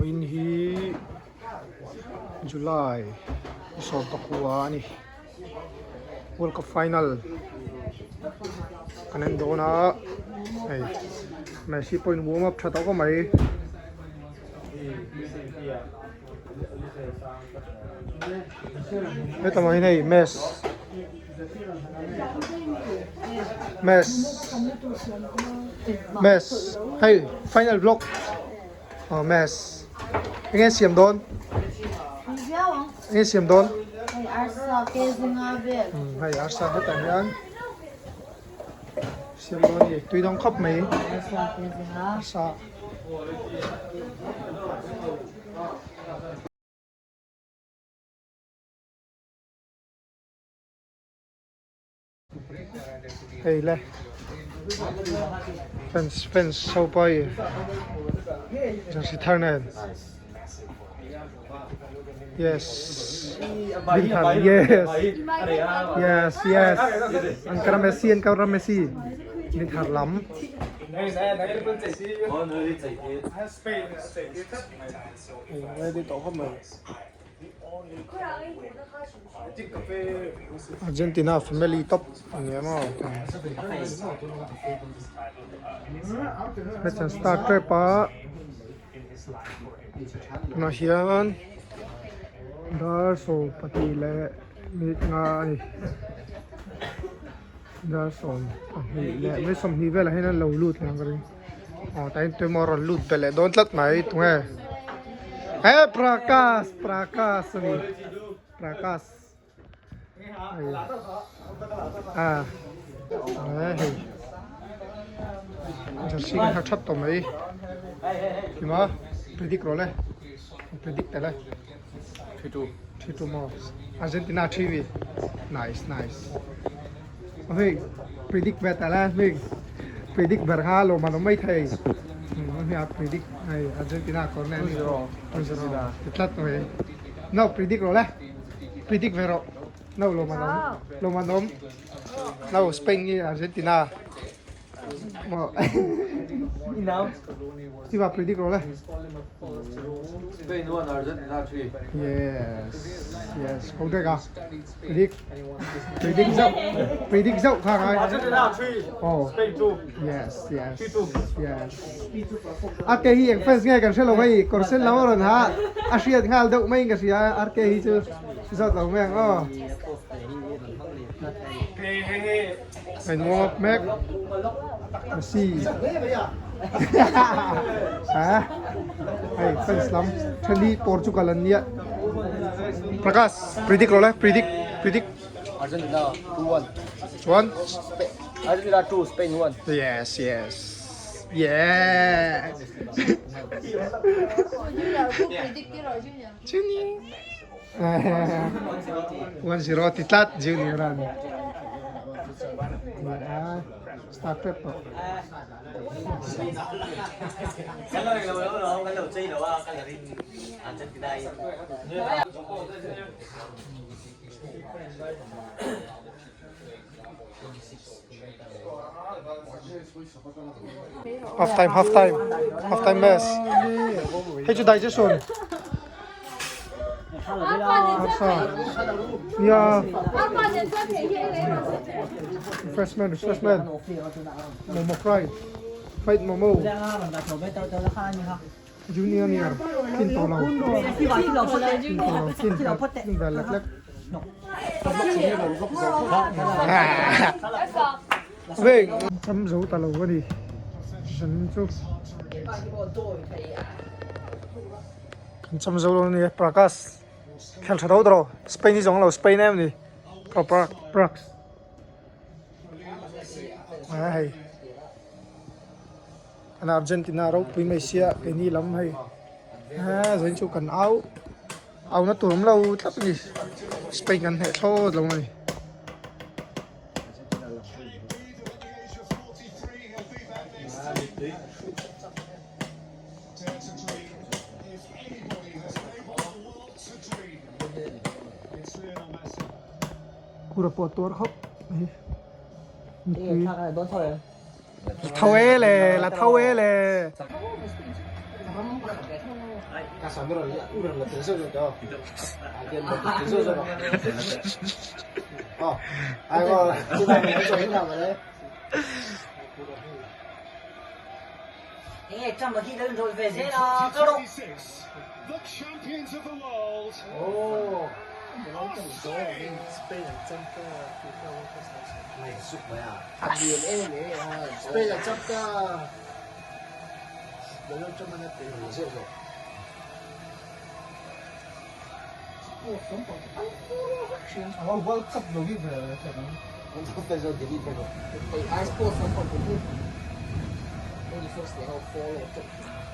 in hi July so takua ni World Cup final kanan do na hey Messi point warm up tha ko mai Ito mo hinay Messi hey final block Messi nghe xiêm đón nghe xiêm đón hay Arsa hết tại anh xiêm đón gì tuy đông khóc mấy Arsa hey le fence sau bay just return yes Bin Thar yes Ankara Messi Bin Thar lắm đi tổ không mày Argentina family top nghe mà let's start trip pa nó hiền đó số pati lệ mít ngay đó số lệ mấy sầm hi về là hay là lâu lụt nè cái tại tôi mua rồi lụt về lại đón lật máy tụi nghe Prakas jersey kan hat to mai kima predict role predict tala 3-2 more Argentina 3 nice predict về tala predict berha lo mà nó mấy thầy nó predict hay Argentina có nên Argentina tlat rồi no predict rồi đấy predict về rồi no lo mà nóng no Spain như Argentina mà thì vào predict rồi đấy Spain 1 Argentina 3 yes không được à predict dậu thằng ai Argentina 3 Spain 2 yes cái hi fans nghe kan selo mai kor sel law ron ha Asia ngal dậu mai ka sia hi chu zot law meng anh mua Mac Messi hả hey fans lắm thali Portugal anh nhỉ Prakas predict rồi predict Argentina 2-1 Argentina 2 Spain 1 yes yeah 1-0 titlat junioran start prep half time mess hey chu dai chu son yeah freshman Momo fight Momo junior kin to lâu kin về lắc về chấm dấu ta lâu quá đi sân chút chấm dấu luôn đi Prakas খেল ছাড়াও ধরো স্পেনই জংলাও স্পেন এমনি Prakas hay anh Argentina rau pui Malaysia cái ni lắm hay rồi chú cần áo nó tụm lâu thấp đi Spain cần hệ thô lâu này Cura potor khóc thâu é lè là thâu é lè Kasama rin, ulang na tinso ito. Again, tinso ito. Oh, ako, sinabi ko sa inyo, wala eh. 哎，这么低的运动费谁了？走喽！ The champions of the world. Oh, ไม่สุกไหมอ่ะ habihin spell at saka, dalaw siya man natin. Oh, World Cup no give I suppose some of the good. Only first they have 4 or 5.